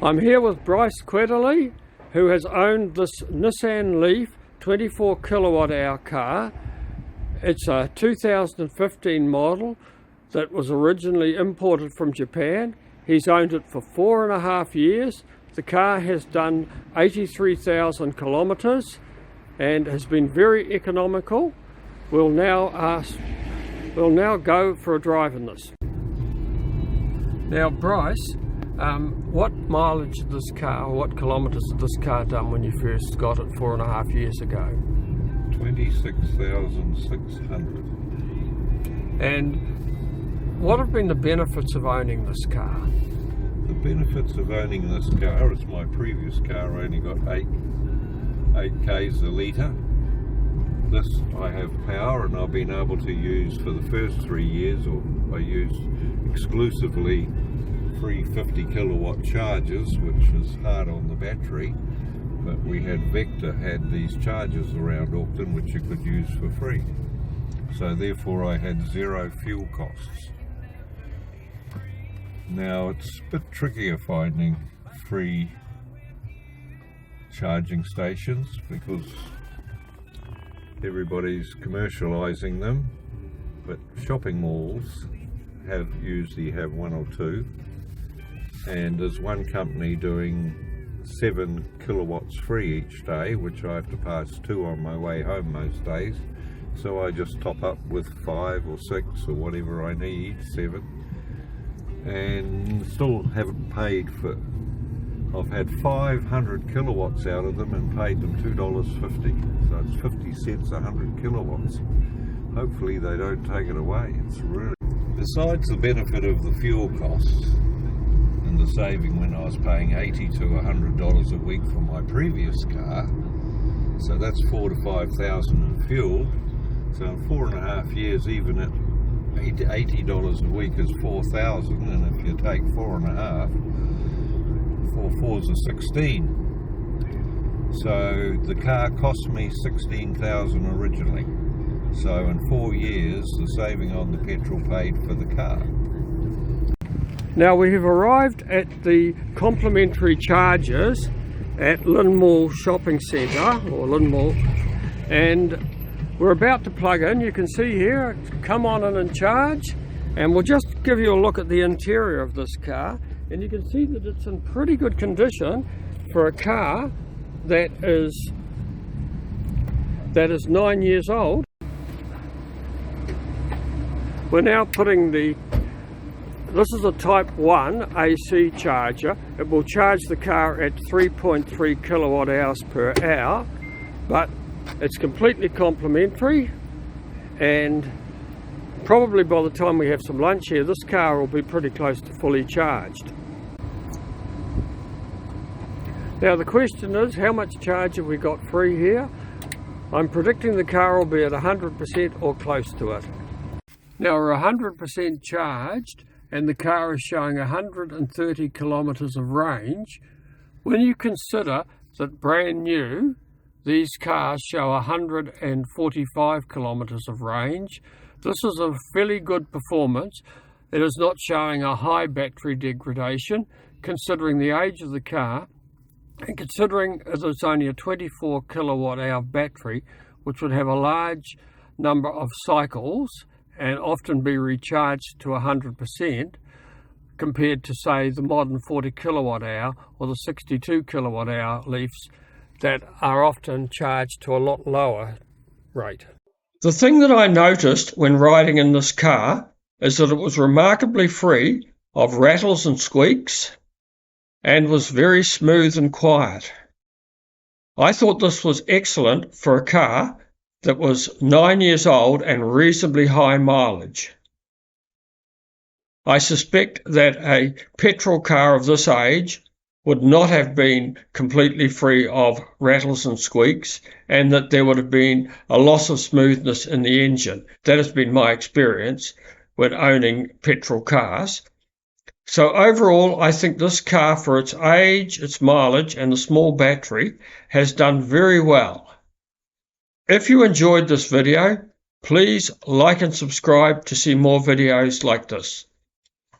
I'm here with Bryce Quetterly, who has owned this Nissan Leaf 24 kilowatt hour car. It's a 2015 model that was originally imported from Japan. He's owned it for 4.5 years. The car has done 83,000 kilometres and has been very economical. We'll now go for a drive in this. Now Bryce, what mileage did this car, or what kilometres did this car done when you first got it 4.5 years ago? 26,600. And what have been the benefits of owning this car? The benefits of owning this car is my previous car only got 8 k's a litre. This I have power, and I've been able to use for the first 3 years, or I use exclusively free 50 kilowatt chargers, which is hard on the battery, but we had Vector had these chargers around Auckland which you could use for free, so therefore I had zero fuel costs. Now it's a bit trickier finding free charging stations because everybody's commercialising them, but shopping malls usually have one or two, and there's one company doing 7 kilowatts free each day, which I have to pass 2 on my way home most days, so I just top up with 5 or 6 or whatever I need, 7, and still haven't paid for. I've had 500 kilowatts out of them and paid them $2.50, so it's 50 cents 100 kilowatts. Hopefully they don't take it away. It's really, besides the benefit of the fuel costs and the saving when I was paying $80 to $100 a week for my previous car, so that's $4,000 to $5,000 in fuel. So in 4.5 years, even at $80 a week is $4,000, and if you take 4.5, 4 4s are 16. So the car cost me $16,000 originally. So in 4 years, the saving on the petrol paid for the car. Now we have arrived at the complimentary chargers at Lynn Mall Shopping Centre, or Lynn Mall, and we're about to plug in. You can see here, come on in and charge, and we'll just give you a look at the interior of this car, and you can see that it's in pretty good condition for a car that is 9 years old. We're now putting this is a Type 1 AC charger. It will charge the car at 3.3 kilowatt hours per hour, but it's completely complimentary, and probably by the time we have some lunch here, this car will be pretty close to fully charged. Now the question is, how much charge have we got free here? I'm predicting the car will be at 100% or close to it. Now we're 100% charged, and the car is showing 130 kilometres of range. When you consider that brand new, these cars show 145 kilometres of range, this is a fairly good performance. It is not showing a high battery degradation, considering the age of the car, and considering it's only a 24 kilowatt hour battery, which would have a large number of cycles and often be recharged to 100%, compared to say the modern 40 kilowatt hour or the 62 kilowatt hour Leafs that are often charged to a lot lower rate. The thing that I noticed when riding in this car is that it was remarkably free of rattles and squeaks and was very smooth and quiet. I thought this was excellent for a car that was 9 years old and reasonably high mileage. I suspect that a petrol car of this age would not have been completely free of rattles and squeaks, and that there would have been a loss of smoothness in the engine. That has been my experience when owning petrol cars. So overall, I think this car, for its age, its mileage, and the small battery, has done very well. If you enjoyed this video, please like and subscribe to see more videos like this.